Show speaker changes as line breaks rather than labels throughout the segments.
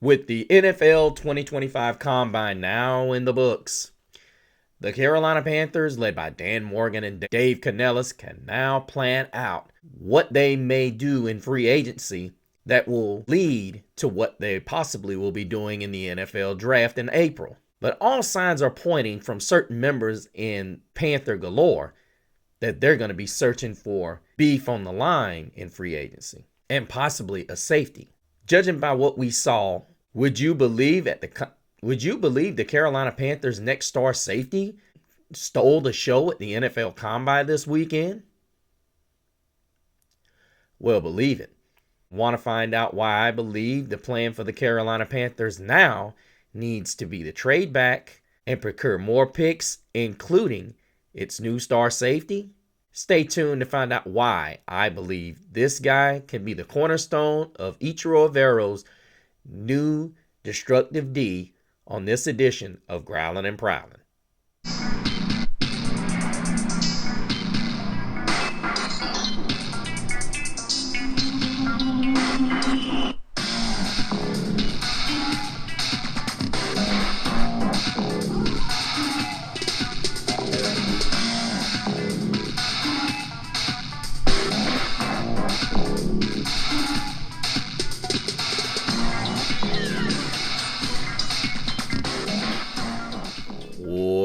With the NFL 2025 Combine now in the books, the Carolina Panthers, led by Dan Morgan and Dave Canellis, can now plan out what they may do in free agency that will lead to what they possibly will be doing in the NFL draft in April. But all signs are pointing from certain members in Panther galore that they're going to be searching for beef on the line in free agency and possibly a safety. Judging by what we saw, would you believe the Carolina Panthers' next star safety stole the show at the NFL Combine this weekend? Well, believe it. Want to find out why I believe the plan for the Carolina Panthers now needs to be to trade back and procure more picks, including its new star safety? Stay tuned to find out why I believe this guy can be the cornerstone of Ichiro Avero's new destructive D on this edition of Growlin' and Prowlin'.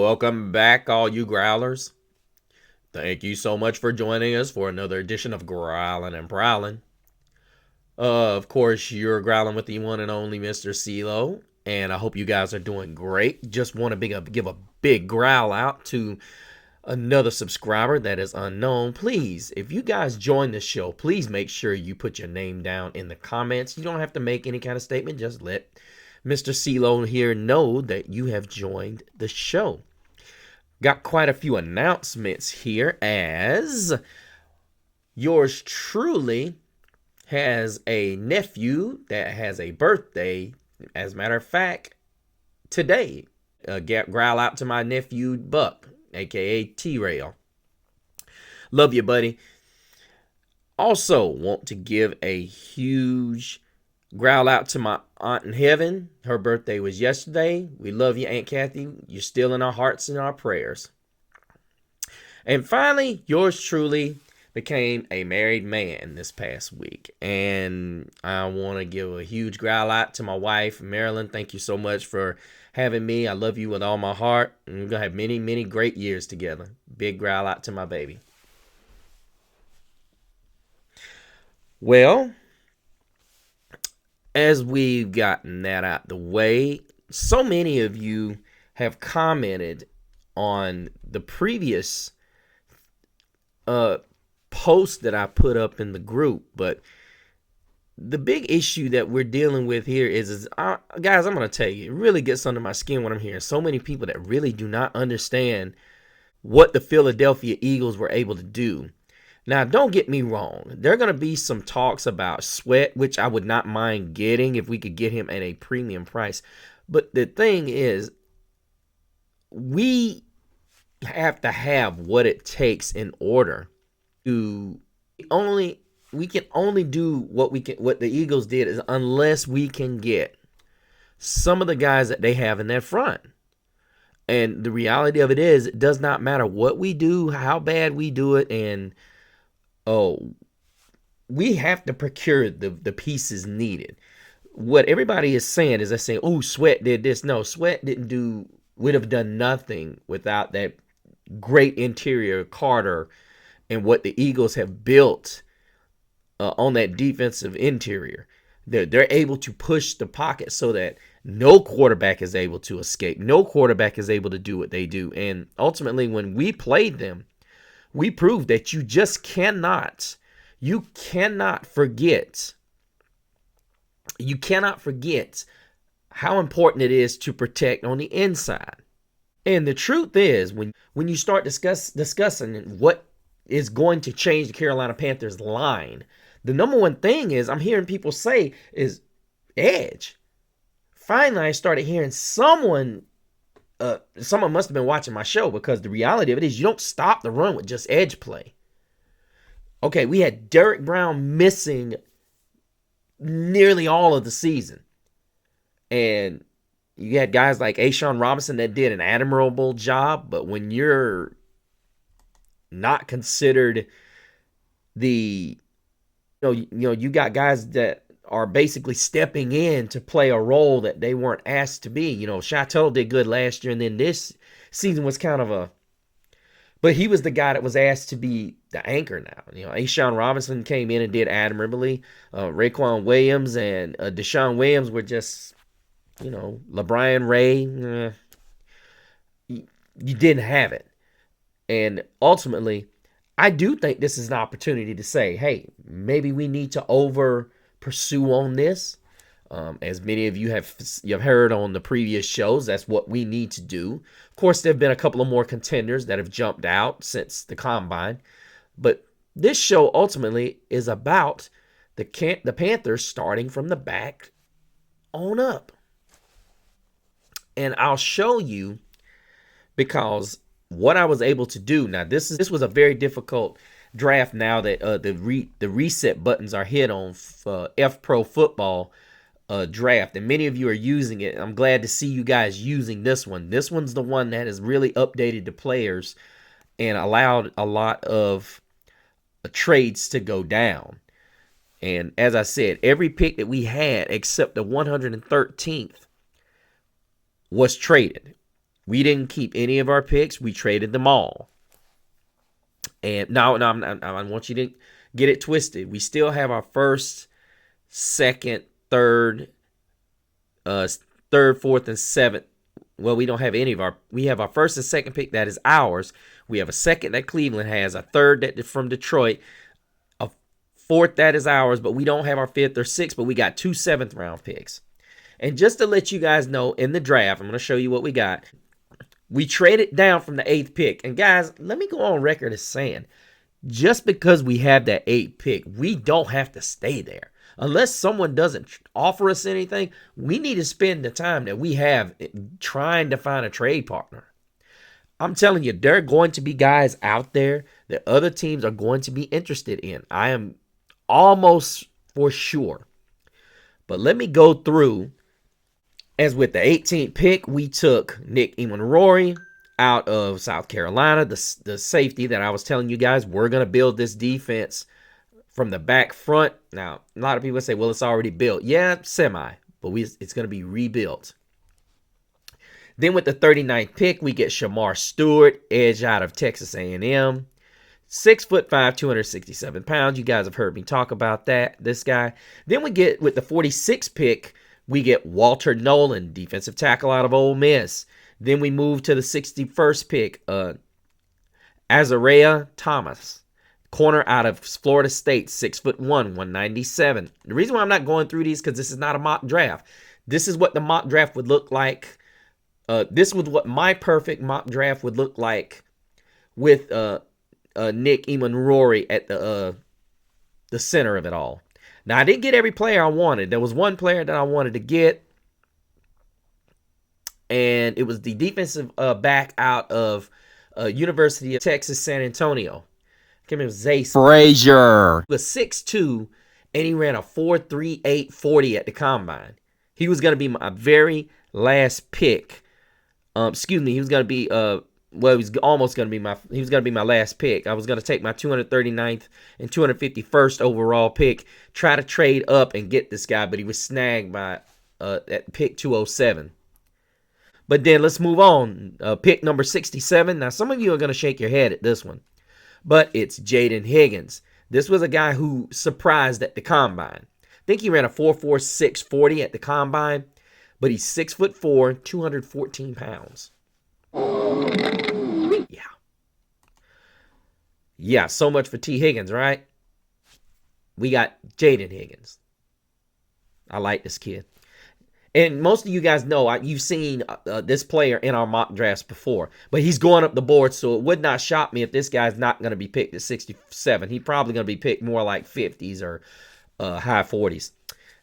Welcome back, all you growlers. Thank you so much for joining us for another edition of Growlin' and Prowlin'. Of course, you're growling with the one and only Mr. CeeLo, and I hope you guys are doing great. Just want to give a big growl out to another subscriber that is unknown. Please, if you guys join the show, please make sure you put your name down in the comments. You don't have to make any kind of statement. Just let Mr. CeeLo here know that you have joined the show. Got quite a few announcements here, as yours truly has a nephew that has a birthday. As a matter of fact, today, growl out to my nephew Buck, aka T-Rail. Love you, buddy. Also want to give a huge growl out to my aunt in heaven. Her birthday was yesterday. We love you, Aunt Kathy. You're still in our hearts and our prayers. And finally, yours truly became a married man this past week. And I want to give a huge growl out to my wife, Marilyn. Thank you so much for having me. I love you with all my heart. And we're going to have many, many great years together. Big growl out to my baby. Well, as we've gotten that out the way, so many of you have commented on the previous post that I put up in the group. But the big issue that we're dealing with here is guys, I'm going to tell you, it really gets under my skin when I'm hearing so many people that really do not understand what the Philadelphia Eagles were able to do. Now, don't get me wrong. There are going to be some talks about Sweat, which I would not mind getting if we could get him at a premium price. But the thing is, we have to have what it takes in order to we can only do what the Eagles did, is unless we can get some of the guys that they have in that front. And the reality of it is, it does not matter what we do, how bad we do it, and we have to procure the pieces needed. What everybody is saying is they're saying, oh, Sweat did this. No, Sweat would have done nothing without that great interior Carter and what the Eagles have built on that defensive interior. They're able to push the pocket so that no quarterback is able to escape. No quarterback is able to do what they do. And ultimately, when we played them, we proved that you cannot forget how important it is to protect on the inside. And the truth is, when you start discussing what is going to change the Carolina Panthers line, the number one thing is I'm hearing people say is edge. Finally, I started hearing someone must have been watching my show, because the reality of it is you don't stop the run with just edge play. Okay, we had Derek Brown missing nearly all of the season. And you had guys like Ashawn Robinson that did an admirable job, but when you're not considered the you got guys that are basically stepping in to play a role that they weren't asked to be. Chateau did good last year, and then this season was kind of a, but he was the guy that was asked to be the anchor now. Ashawn Robinson came in and did admirably. Raekwon Williams and Deshaun Williams were just, LeBron Ray, you didn't have it. And ultimately, I do think this is an opportunity to say, hey, maybe we need to over pursue on this. As many of you have heard on the previous shows, that's what we need to do. Of course, there have been a couple of more contenders that have jumped out since the combine. But this show ultimately is about the Panthers starting from the back on up. And I'll show you, because what I was able to do, now this was a very difficult draft now that the reset buttons are hit on F Pro Football draft, and many of you are using it. I'm glad to see you guys using this one. This one's the one that has really updated the players and allowed a lot of trades to go down. And as I said, every pick that we had except the 113th was traded. We didn't keep any of our picks. We traded them all. And no, I want you to get it twisted. We still have our first, second, third, fourth, and seventh. Well, we don't have any of our. We have our first and second pick that is ours. We have a second that Cleveland has, a third that from Detroit, a fourth that is ours, but we don't have our fifth or sixth. But we got 2 7th-round picks. And just to let you guys know, in the draft, I'm going to show you what we got. We traded down from the 8th pick. And guys, let me go on record as saying, just because we have that 8th pick, we don't have to stay there. Unless someone doesn't offer us anything, we need to spend the time that we have trying to find a trade partner. I'm telling you, there are going to be guys out there that other teams are going to be interested in. I am almost for sure. But let me go through. As with the 18th pick, we took Nick Emanrory out of South Carolina, the safety that I was telling you guys, we're going to build this defense from the back front. Now, a lot of people say, well, it's already built. Yeah, semi, but it's going to be rebuilt. Then with the 39th pick, we get Shamar Stewart, edge out of Texas A&M. 6'5", 267 pounds. You guys have heard me talk about this guy. Then we get, with the 46th pick, we get Walter Nolan, defensive tackle out of Ole Miss. Then we move to the 61st pick, Azariah Thomas, corner out of Florida State, 6'1", 197. The reason why I'm not going through these because this is not a mock draft. This is what the mock draft would look like. This was what my perfect mock draft would look like with Nick Emanrory at the center of it all. Now, I didn't get every player I wanted. There was one player that I wanted to get, and it was the defensive back out of University of Texas, San Antonio. I can't remember, Zay Frazier. He was 6'2", and he ran a 4.38 40 at the combine. He was going to be my very last pick. He was going to be he was going to be my last pick. I was going to take my 239th and 251st overall pick, try to trade up and get this guy, but he was snagged by at pick 207. But then let's move on. Pick number 67. Now, some of you are going to shake your head at this one, but it's Jaden Higgins. This was a guy who surprised at the combine. I think he ran a 4.46 40 at the combine, but he's 6'4", 214 pounds. Yeah, so much for T. Higgins, right? We got Jaden Higgins. I like this kid. And most of you guys know you've seen this player in our mock drafts before. But he's going up the board, so it would not shock me if this guy's not going to be picked at 67. He's probably going to be picked more like 50s or high 40s.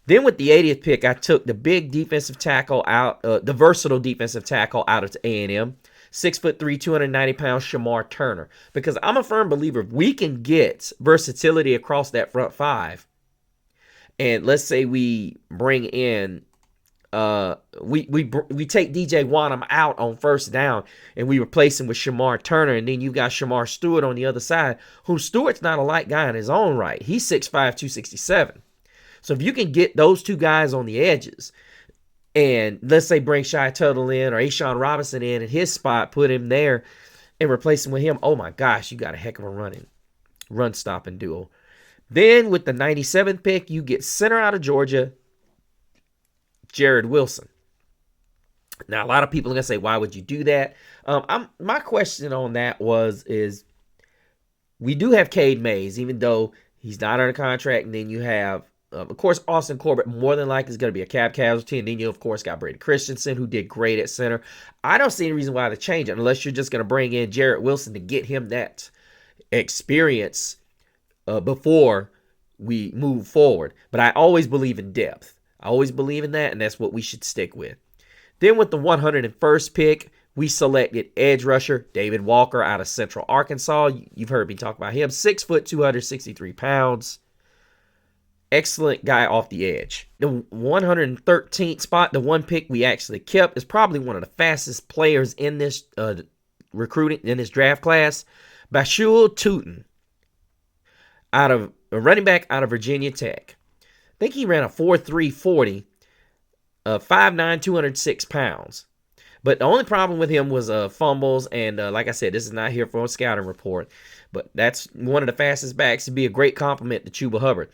Then with the 80th pick, I took the big defensive tackle out, the versatile defensive tackle out of A&M. 6'3", 290 pounds, Shamar Turner. Because I'm a firm believer, if we can get versatility across that front five, and let's say we bring in we take DJ Wanham out on first down and we replace him with Shamar Turner, and then you got Shamar Stewart on the other side, who Stewart's not a light guy in his own right. He's 6'5", 267. So if you can get those two guys on the edges, and let's say bring Shy Tuttle in or Ashawn Robinson in at his spot, put him there and replace him with him, oh my gosh, you got a heck of a run stopping duo. Then with the 97th pick, you get center out of Georgia, Jared Wilson. Now, a lot of people are going to say, why would you do that? My question on that is we do have Cade Mays, even though he's not under contract. And then you have, of course, Austin Corbett more than likely is going to be a cap casualty. And then you, of course, got Brady Christensen, who did great at center. I don't see any reason why to change it unless you're just going to bring in Jared Wilson to get him that experience before we move forward. But I always believe in depth. I always believe in that, and that's what we should stick with. Then with the 101st pick, we selected edge rusher David Walker out of Central Arkansas. You've heard me talk about him. 6 foot, 263 pounds. Excellent guy off the edge. The 113th spot, the one pick we actually kept, is probably one of the fastest players in this recruiting, in this draft class. Bashul Tootin, out of a running back out of Virginia Tech. I think he ran a 4.3 40, 5'9", 206 pounds. But the only problem with him was fumbles, and like I said, this is not here for a scouting report, but that's one of the fastest backs to be a great compliment to Chuba Hubbard.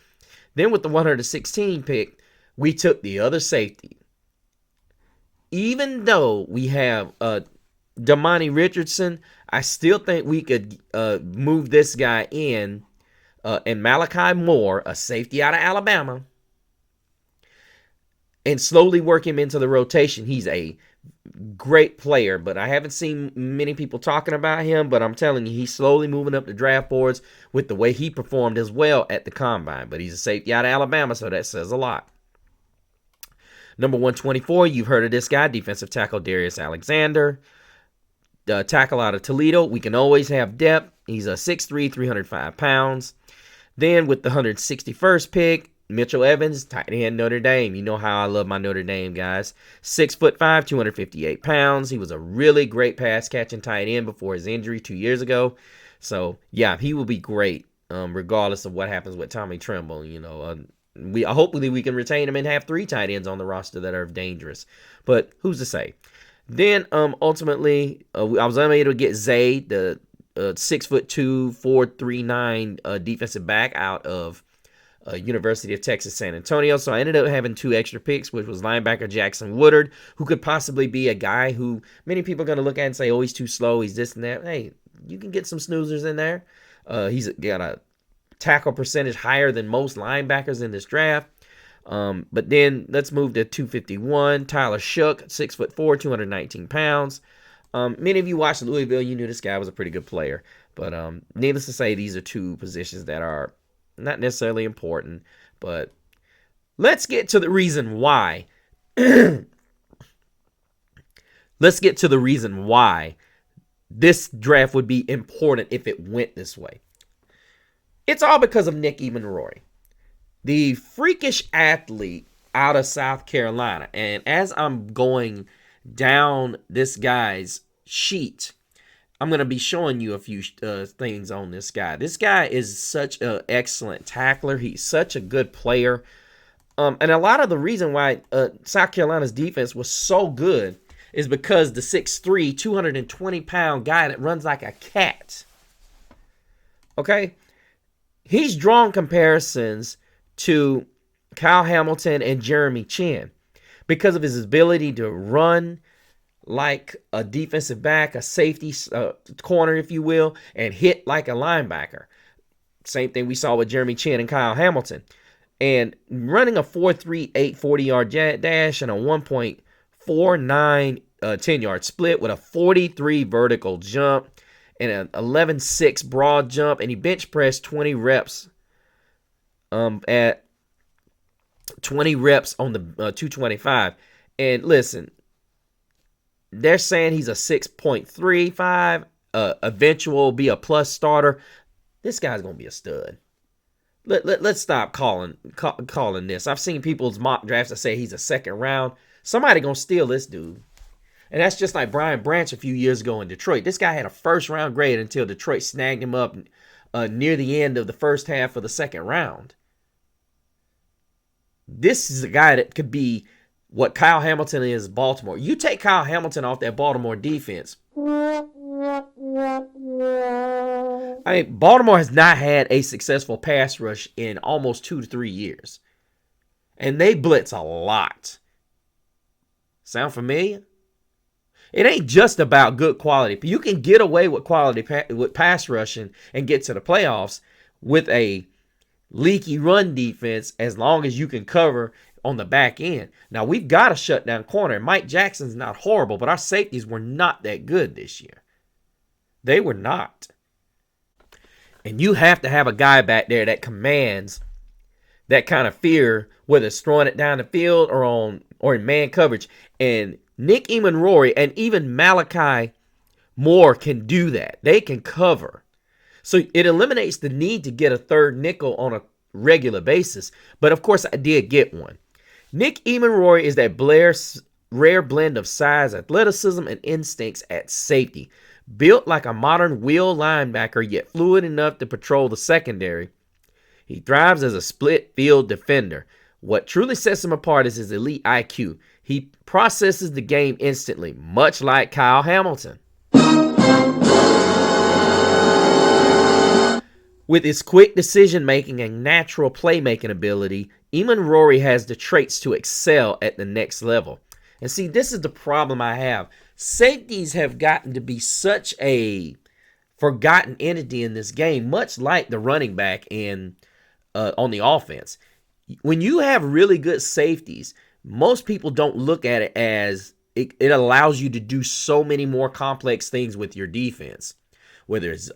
Then with the 116 pick, we took the other safety. Even though we have Damani Richardson, I still think we could move this guy in, and Malachi Moore, a safety out of Alabama, and slowly work him into the rotation. He's a great player, but I haven't seen many people talking about him, but I'm telling you, he's slowly moving up the draft boards with the way he performed as well at the combine. But he's a safety out of Alabama, so that says a lot. Number 124, you've heard of this guy, defensive tackle Darius Alexander. Tackle out of Toledo. We can always have depth. He's a 6'3", 305 pounds. Then with the 161st pick, Mitchell Evans, tight end, Notre Dame. You know how I love my Notre Dame guys. 6'5", 258 pounds. He was a really great pass-catching tight end before his injury 2 years ago. So, yeah, he will be great regardless of what happens with Tommy Tremble. You know, hopefully we can retain him and have 3 tight ends on the roster that are dangerous. But who's to say? Then, ultimately, I was unable to get Zay, the 6'2", 439 defensive back out of University of Texas San Antonio. So I ended up having 2 extra picks, which was linebacker Jackson Woodard, who could possibly be a guy who many people are going to look at and say, oh, he's too slow, he's this and that. Hey, you can get some snoozers in there. He's got a tackle percentage higher than most linebackers in this draft. But then let's move to 251. Tyler Shook, 6'4", 219 pounds. Many of you watched Louisville. You knew this guy was a pretty good player. But needless to say, these are 2 positions that are not necessarily important. But let's get to the reason why. Let's get to the reason why this draft would be important if it went this way. It's all because of Nick Ebenroy, the freakish athlete out of South Carolina. And as I'm going down this guy's sheet, I'm going to be showing you a few things on this guy. This guy is such an excellent tackler. He's such a good player. And a lot of the reason why South Carolina's defense was so good is because the 6'3", 220-pound guy that runs like a cat. Okay? He's drawn comparisons to Kyle Hamilton and Jeremy Chin because of his ability to run like a defensive back, a safety corner, if you will, and hit like a linebacker. Same thing we saw with Jeremy Chin and Kyle Hamilton. And running a 4.3, 40-yard dash and a 1.49 10-yard split with a 43 vertical jump and an 11.6 broad jump, and he bench pressed 20 reps at 20 reps on the 225. And listen, they're saying he's a 6.35, eventual be a plus starter. This guy's going to be a stud. Let's stop calling this. I've seen people's mock drafts that say he's a second round. Somebody gonna steal this dude. And that's just like Brian Branch a few years ago in Detroit. This guy had a first-round grade until Detroit snagged him up near the end of the first half of the second round. This is a guy that could be what Kyle Hamilton is Baltimore. You take Kyle Hamilton off that Baltimore defense. I mean, Baltimore has not had a successful pass rush in almost 2 to 3 years. And they blitz a lot. Sound familiar? It ain't just about good quality. You can get away with quality with pass rushing and get to the playoffs with a leaky run defense as long as you can cover on the back end. Now, we've got a shutdown corner. Mike Jackson's not horrible, but our safeties were not that good this year. They were not. And you have to have a guy back there that commands that kind of fear, whether it's throwing it down the field or in man coverage. And Nick Eamon-Rory and even Malachi Moore can do that. They can cover. So it eliminates the need to get a third nickel on a regular basis. But of course, I did get one. Nick Eamon-Rory is that rare blend of size, athleticism, and instincts at safety. Built like a modern wheel linebacker, yet fluid enough to patrol the secondary. He thrives as a split field defender. What truly sets him apart is his elite IQ. He processes the game instantly, much like Kyle Hamilton. With his quick decision-making and natural playmaking ability, Eamon-Rory has the traits to excel at the next level. And see, this is the problem I have. Safeties have gotten to be such a forgotten entity in this game, much like the running back on the offense. When you have really good safeties, most people don't look at it as it allows you to do so many more complex things with your defense. Whether it's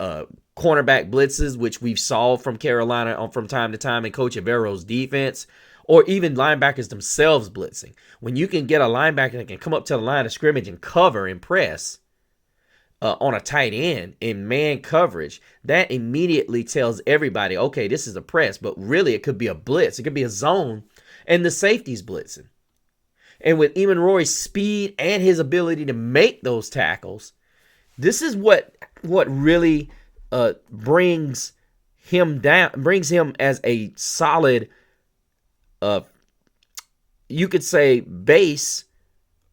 cornerback blitzes, which we've solved from Carolina from time to time in Coach Avero's defense, or even linebackers themselves blitzing. When you can get a linebacker that can come up to the line of scrimmage and cover and press on a tight end in man coverage, that immediately tells everybody, okay, this is a press, but really it could be a blitz. It could be a zone, and the safety's blitzing. And with Eamon-Rory's speed and his ability to make those tackles, this is what really brings him as a solid, you could say, base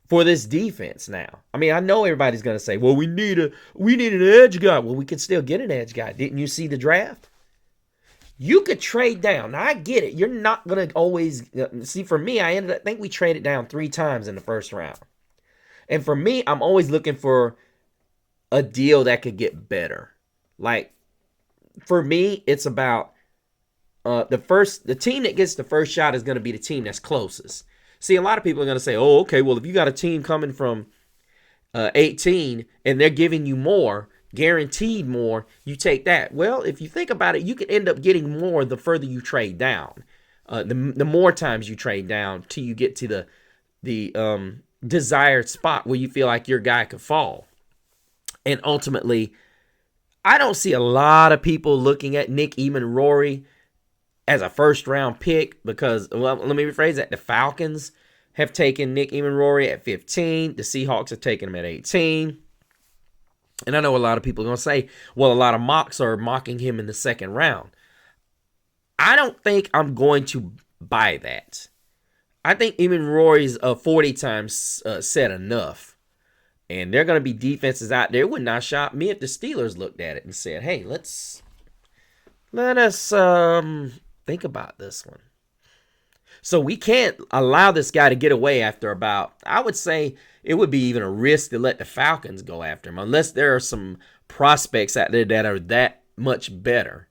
for this defense now. I mean, I know everybody's going to say, well, we need an edge guy. Well, we can still get an edge guy. Didn't you see the draft? You could trade down. Now, I get it. You're not going to always see. For me, I think we traded down 3 times in the first round. And for me, I'm always looking for a deal that could get better. Like, for me, it's about the team that gets the first shot is going to be the team that's closest. See, a lot of people are going to say, oh, okay, well, if you got a team coming from 18 and they're giving you more, guaranteed more, you take that. Well, if you think about it, you can end up getting more the further you trade down. The more times you trade down till you get to the desired spot where you feel like your guy could fall. And ultimately, I don't see a lot of people looking at Nick Eamon-Rory as a first-round pick because, well, let me rephrase that. The Falcons have taken Nick Eamon-Rory at 15. The Seahawks have taken him at 18. And I know a lot of people are going to say, well, a lot of mocks are mocking him in the second round. I don't think I'm going to buy that. I think Eamon-Rory's 40 times said enough. And there are going to be defenses out there. It would not shock me if the Steelers looked at it and said, hey, let us think about this one. So we can't allow this guy to get away after about, I would say it would be even a risk to let the Falcons go after him unless there are some prospects out there that are that much better.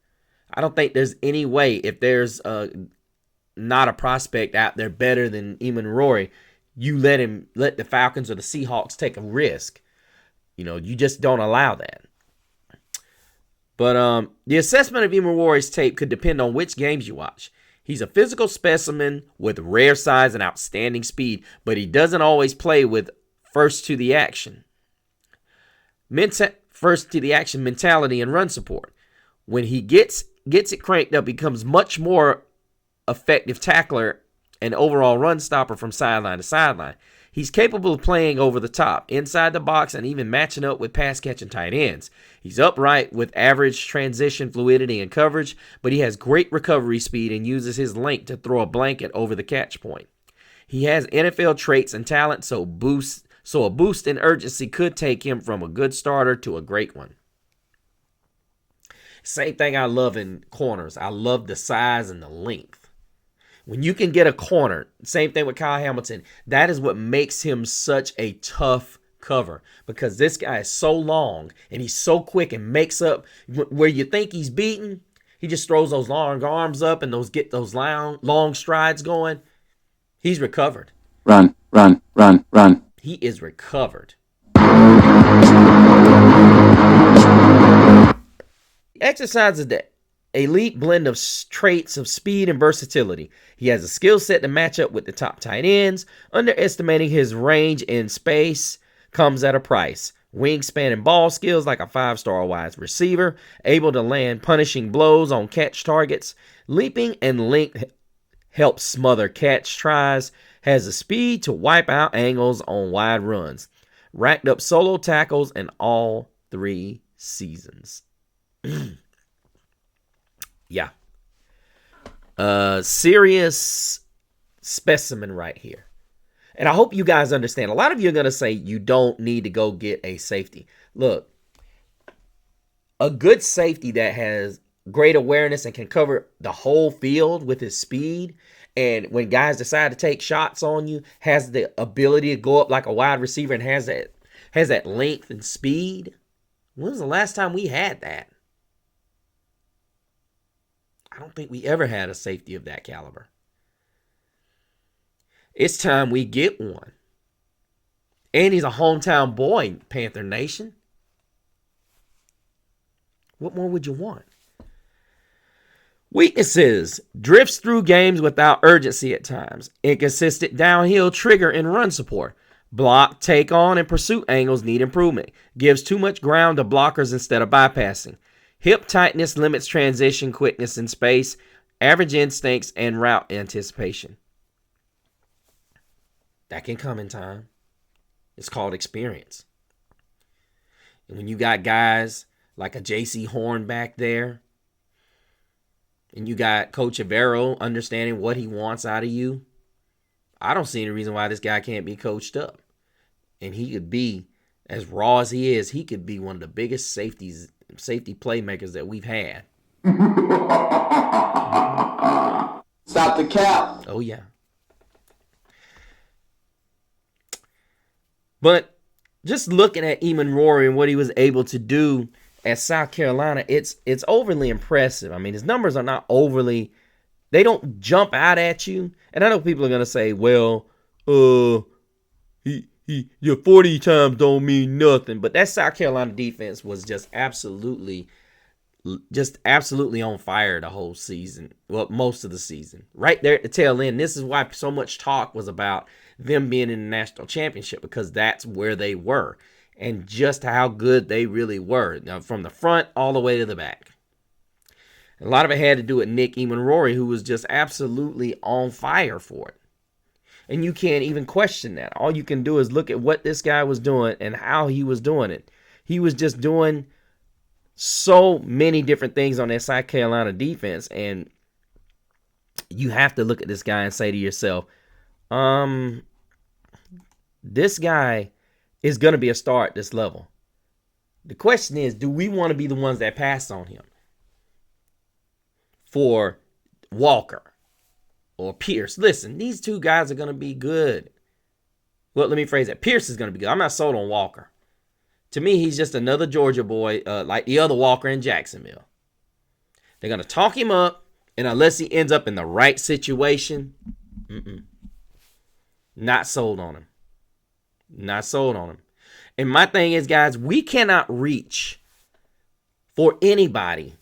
I don't think there's any way if there's not a prospect out there better than Eamon-Rory, you let the Falcons or the Seahawks take a risk. You know, you just don't allow that. But the assessment of Eamon-Rory's tape could depend on which games you watch. He's a physical specimen with rare size and outstanding speed, but he doesn't always play with first to the action mentality and run support. When he gets it cranked up, he becomes much more effective tackler and overall run stopper from sideline to sideline. He's capable of playing over the top, inside the box, and even matching up with pass-catching tight ends. He's upright with average transition fluidity and coverage, but he has great recovery speed and uses his length to throw a blanket over the catch point. He has NFL traits and talent, so a boost in urgency could take him from a good starter to a great one. Same thing I love in corners. I love the size and the length. When you can get a corner, same thing with Kyle Hamilton, that is what makes him such a tough cover, because this guy is so long and he's so quick and makes up where you think he's beaten. He just throws those long arms up and get those long strides going. He's recovered.
Run, run, run, run.
He is recovered. He exercises the elite blend of traits of speed and versatility. He has a skill set to match up with the top tight ends. Underestimating his range in space comes at a price. Wingspan and ball skills like a 5-star wide receiver. Able to land punishing blows on catch targets. Leaping and length helps smother catch tries. Has the speed to wipe out angles on wide runs. Racked up solo tackles in all 3 seasons. Yeah. Serious specimen right here. And I hope you guys understand. A lot of you are going to say you don't need to go get a safety. Look, a good safety that has great awareness and can cover the whole field with his speed, and when guys decide to take shots on you, has the ability to go up like a wide receiver and has that length and speed. When was the last time we had that? I don't think we ever had a safety of that caliber. It's time we get one. And he's a hometown boy, Panther Nation. What more would you want? Weaknesses. Drifts through games without urgency at times. Inconsistent downhill trigger and run support. Block, take on, and pursuit angles need improvement. Gives too much ground to blockers instead of bypassing. Hip tightness limits transition quickness in space, average instincts, and route anticipation. That can come in time. It's called experience. And when you got guys like a J.C. Horn back there, and you got Coach Avero understanding what he wants out of you, I don't see any reason why this guy can't be coached up. And he could be, as raw as he is, he could be one of the biggest safety playmakers that we've had.
Stop the cap.
Oh, yeah. But just looking at Eamon Rory and what he was able to do at South Carolina, it's overly impressive. I mean, his numbers are not overly, they don't jump out at you. And I know people are going to say, well, your 40 times don't mean nothing. But that South Carolina defense was just absolutely on fire the whole season. Well, most of the season. Right there at the tail end. This is why so much talk was about them being in the national championship, because that's where they were and just how good they really were. Now, from the front all the way to the back. A lot of it had to do with Nick Eamon Rory, who was just absolutely on fire for it. And you can't even question that. All you can do is look at what this guy was doing and how he was doing it. He was just doing so many different things on that South Carolina defense. And you have to look at this guy and say to yourself, this guy is going to be a star at this level. The question is, do we want to be the ones that pass on him for Walker or Pierce? Listen, these two guys are going to be good. Well, let me phrase that. Pierce is going to be good. I'm not sold on Walker. To me, he's just another Georgia boy, like the other Walker in Jacksonville. They're going to talk him up, and unless he ends up in the right situation, not sold on him. Not sold on him. And my thing is, guys, we cannot reach for anybody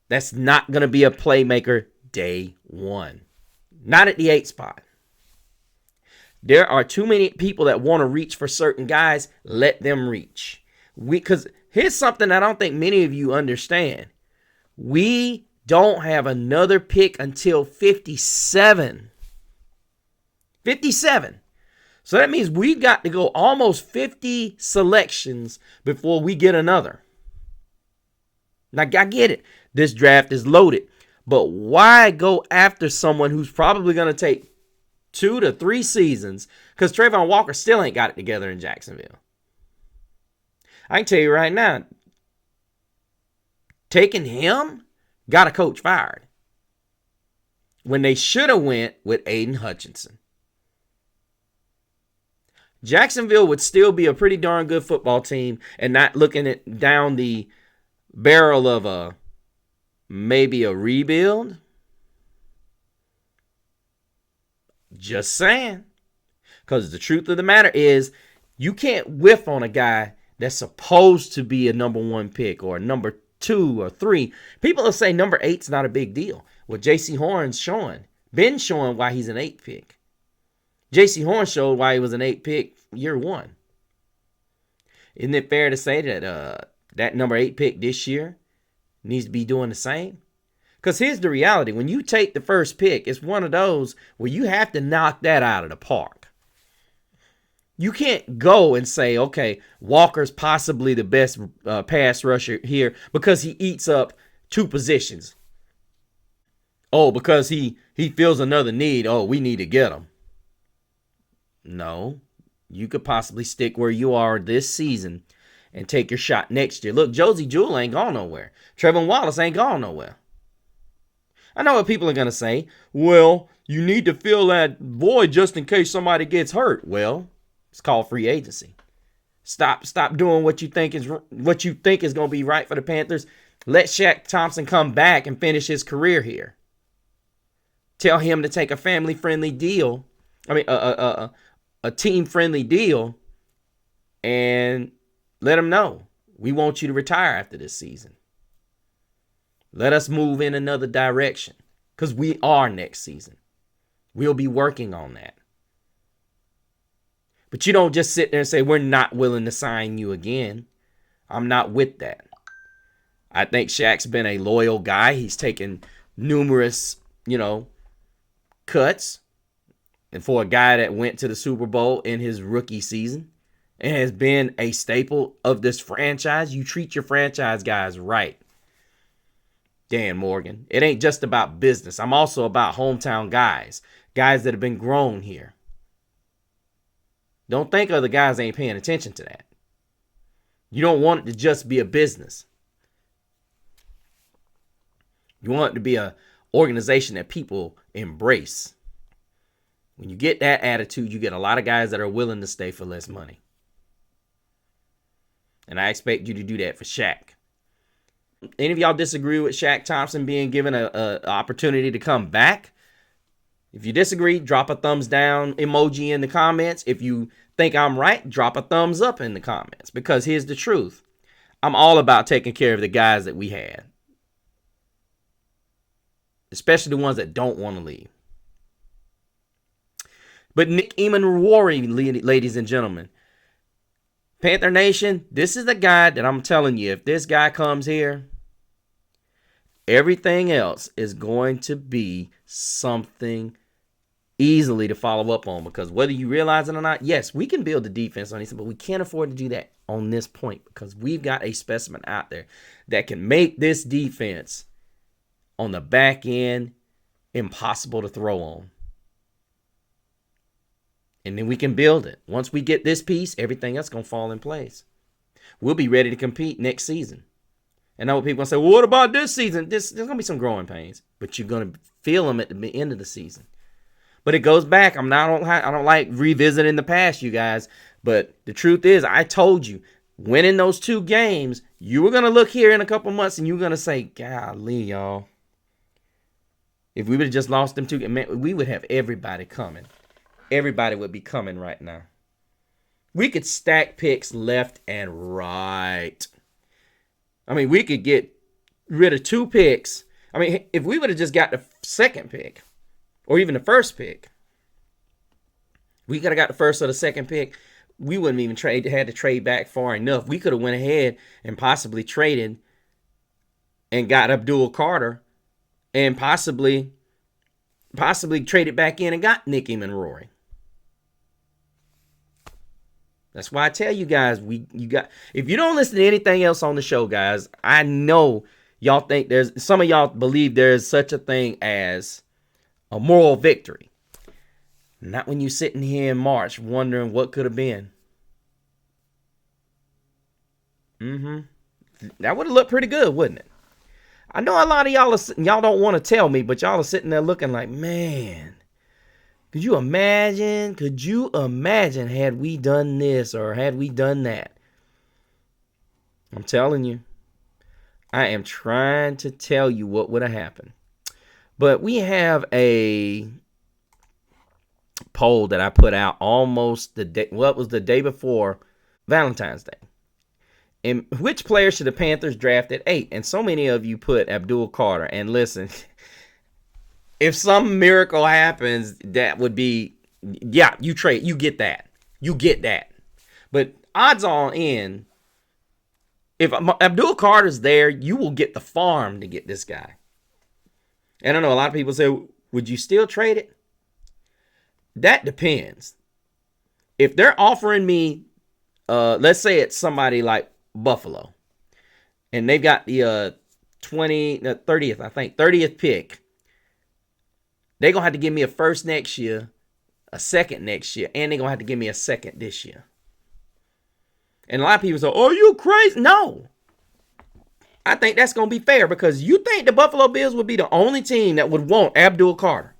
that's not going to be a playmaker day one. Not at the 8 spot. There are too many people that want to reach for certain guys. Let them reach. Because here's something I don't think many of you understand. We don't have another pick until 57. 57. So that means we've got to go almost 50 selections before we get another. Now, I get it. This draft is loaded. But why go after someone who's probably going to take 2 to 3 seasons? Because Trayvon Walker still ain't got it together in Jacksonville. I can tell you right now, taking him got a coach fired when they should have went with Aiden Hutchinson. Jacksonville would still be a pretty darn good football team and not looking at down the barrel of maybe a rebuild. Just saying. Because the truth of the matter is, you can't whiff on a guy that's supposed to be a number 1 pick or a number 2 or 3. People will say number 8's not a big deal. Well, J.C. Horn's been showing why he's an 8 pick. J.C. Horn showed why he was an 8 pick year 1. Isn't it fair to say that that number 8 pick this year needs to be doing the same? Because here's the reality. When you take the first pick, it's one of those where you have to knock that out of the park. You can't go and say, okay, Walker's possibly the best pass rusher here because he eats up 2 positions. Oh, because he feels another need. Oh, we need to get him. No, you could possibly stick where you are this season and take your shot next year. Look, Josie Jewell ain't gone nowhere. Trevin Wallace ain't gone nowhere. I know what people are going to say. Well, you need to fill that void just in case somebody gets hurt. Well, it's called free agency. Stop doing what you think is going to be right for the Panthers. Let Shaq Thompson come back and finish his career here. Tell him to take a family-friendly deal. A team-friendly deal, and let him know we want you to retire after this season. Let us move in another direction because we are next season. We'll be working on that. But you don't just sit there and say, we're not willing to sign you again. I'm not with that. I think Shaq's been a loyal guy. He's taken numerous, cuts. And for a guy that went to the Super Bowl in his rookie season and has been a staple of this franchise, you treat your franchise guys right. Dan Morgan, it ain't just about business. I'm also about hometown guys that have been grown here. Don't think other guys ain't paying attention to that. You don't want it to just be a business. You want it to be an organization that people embrace. When you get that attitude, you get a lot of guys that are willing to stay for less money. And I expect you to do that for Shaq. Any of y'all disagree with Shaq Thompson being given an opportunity to come back? If you disagree, drop a thumbs down emoji in the comments. If you think I'm right, drop a thumbs up in the comments. Because here's the truth. I'm all about taking care of the guys that we had. Especially the ones that don't want to leave. But Nick Emmanwori, ladies and gentlemen, Panther Nation, this is the guy that I'm telling you, if this guy comes here, everything else is going to be something easily to follow up on. Because whether you realize it or not, yes, we can build the defense on this, but we can't afford to do that on this point because we've got a specimen out there that can make this defense on the back end impossible to throw on. And then we can build it. Once we get this piece, everything else is going to fall in place. We'll be ready to compete next season. And I know people going to say, well, what about this season? There's going to be some growing pains. But you're going to feel them at the end of the season. But it goes back. I don't like revisiting the past, you guys. But the truth is, I told you, winning those 2 games, you were going to look here in a couple months and you're going to say, golly, y'all. If we would have just lost them 2 games, we would have everybody coming. Everybody would be coming right now. We could stack picks left and right. I mean, we could get rid of 2 picks. I mean, if we would have just got the 2nd pick or even the 1st pick, we could have got the 1st or the 2nd pick. We wouldn't even had to trade back far enough. We could have went ahead and possibly traded and got Abdul Carter and possibly traded back in and got Nick Emmanwori. That's why I tell you guys, if you don't listen to anything else on the show, guys, I know y'all think some of y'all believe there's such a thing as a moral victory. Not when you're sitting here in March wondering what could have been. That would have looked pretty good, wouldn't it? I know a lot of y'all don't want to tell me, but y'all are sitting there looking like, man, could you imagine? Could you imagine had we done this or had we done that? I'm telling you. I am trying to tell you what would have happened. But we have a poll that I put out almost the day, what was the day before Valentine's Day. And which player should the Panthers draft at 8? And so many of you put Abdul Carter. And listen, if some miracle happens, that would be, yeah, you get that. You get that. But odds on in, if Abdul Carter's there, you will get the farm to get this guy. And I know a lot of people say, would you still trade it? That depends. If they're offering me, let's say it's somebody like Buffalo, and they've got the 30th pick, they're going to have to give me a first next year, a second next year, and they're going to have to give me a second this year. And a lot of people say, oh, you crazy? No. I think that's going to be fair because you think the Buffalo Bills would be the only team that would want Abdul Carter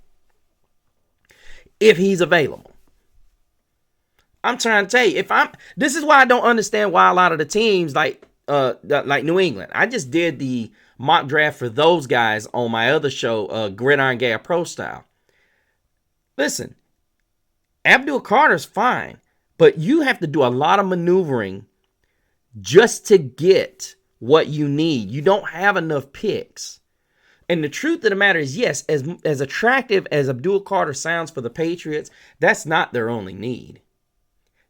if he's available. I'm trying to tell you, this is why I don't understand why a lot of the teams like New England. I just did the mock draft for those guys on my other show, Gridiron Gay Pro Style. Listen, Abdul Carter's fine, but you have to do a lot of maneuvering just to get what you need. You don't have enough picks. And the truth of the matter is, yes, as attractive as Abdul Carter sounds for the Patriots, that's not their only need.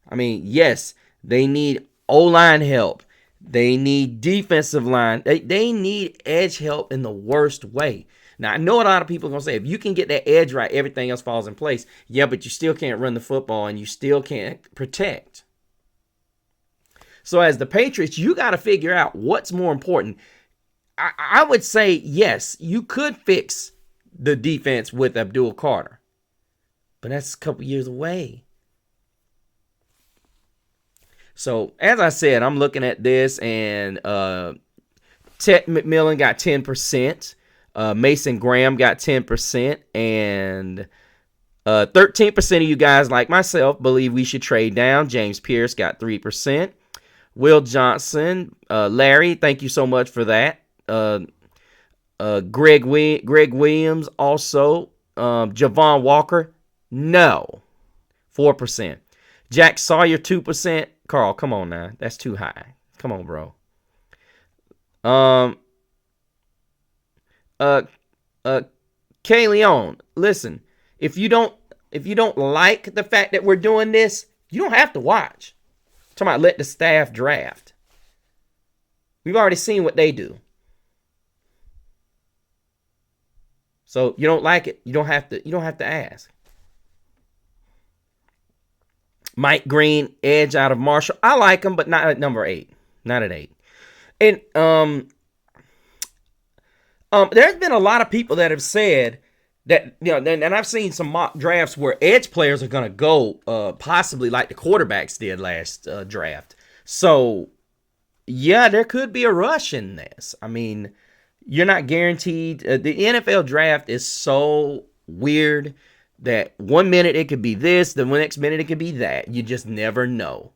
I mean, yes, they need O-line help. They need defensive line. They need edge help in the worst way. Now, I know a lot of people are going to say, if you can get that edge right, everything else falls in place. Yeah, but you still can't run the football and you still can't protect. So as the Patriots, you got to figure out what's more important. I would say, yes, you could fix the defense with Abdul Carter, but that's a couple years away. So as I said, I'm looking at this, and Ted McMillan got 10%. Mason Graham got 10%, and 13% of you guys, like myself, believe we should trade down. James Pierce got 3%. Will Johnson, Larry, thank you so much for that. Greg Williams also. Javon Walker, no, 4%. Jack Sawyer, 2%. Carl, come on now, that's too high. Come on, bro. K. Leon, listen, if you don't like the fact that we're doing this, you don't have to watch. I'm talking about let the staff draft. We've already seen what they do. So you don't like it, you don't have to ask. Mike Green, edge out of Marshall. I like him, but not at number 8. Not at 8. And there's been a lot of people that have said that, and I've seen some mock drafts where edge players are going to go possibly like the quarterbacks did last draft. So, yeah, there could be a rush in this. I mean, you're not guaranteed. The NFL draft is so weird that 1 minute it could be this, the next minute it could be that. You just never know.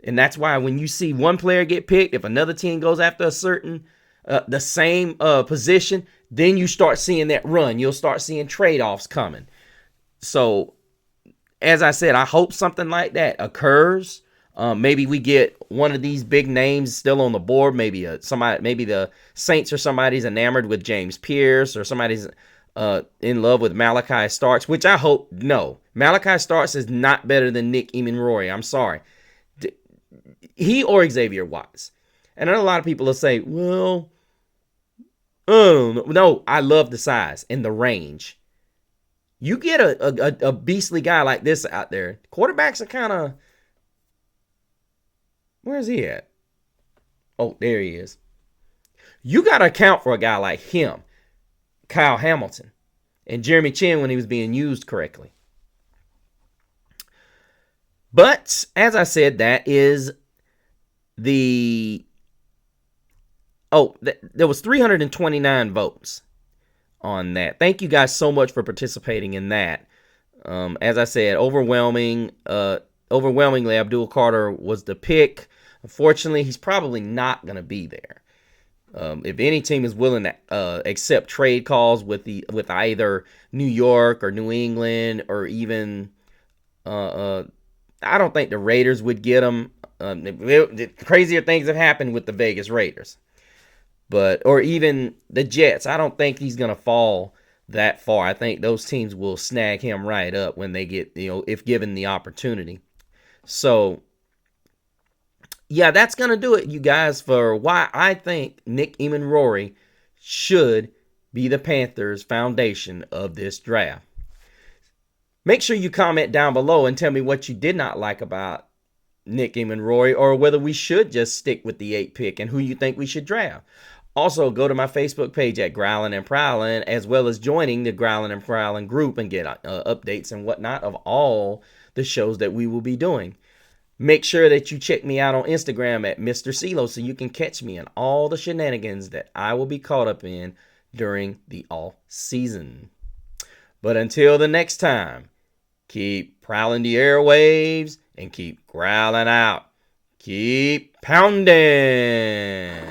And that's why when you see one player get picked, if another team goes after a certain, the same position, then you start seeing that run. You'll start seeing trade-offs coming. So, as I said, I hope something like that occurs. Maybe we get one of these big names still on the board. Maybe the Saints or somebody's enamored with James Pierce, or somebody's in love with Malachi Starks, which I hope no. Malachi Starks is not better than Nick Emanroy. I'm sorry. He or Xavier Watts. And I know a lot of people will say, well, no, I love the size and the range. You get a beastly guy like this out there. Quarterbacks are kind of, Where's he at? Oh, there he is. You got to account for a guy like him, Kyle Hamilton, and Jeremy Chin when he was being used correctly. But as I said, that is the there was 329 votes on that. Thank you guys so much for participating in that. As I said, overwhelmingly, Abdul Carter was the pick. Unfortunately, he's probably not going to be there. If any team is willing to accept trade calls with either New York or New England or even, I don't think the Raiders would get him. Crazier things have happened with the Vegas Raiders, or even the Jets. I don't think he's gonna fall that far. I think those teams will snag him right up when they get, if given the opportunity. So yeah, that's going to do it, you guys, for why I think Nick Eamon should be the Panthers' foundation of this draft. Make sure you comment down below and tell me what you did not like about Nick Eamon or whether we should just stick with the 8th pick and who you think we should draft. Also, go to my Facebook page at Growlin' and Prowlin', as well as joining the Growlin' and Prowlin' group and get updates and whatnot of all the shows that we will be doing. Make sure that you check me out on Instagram at Mr. CeeLo so you can catch me in all the shenanigans that I will be caught up in during the off season. But until the next time, keep prowling the airwaves and keep growling out. Keep pounding.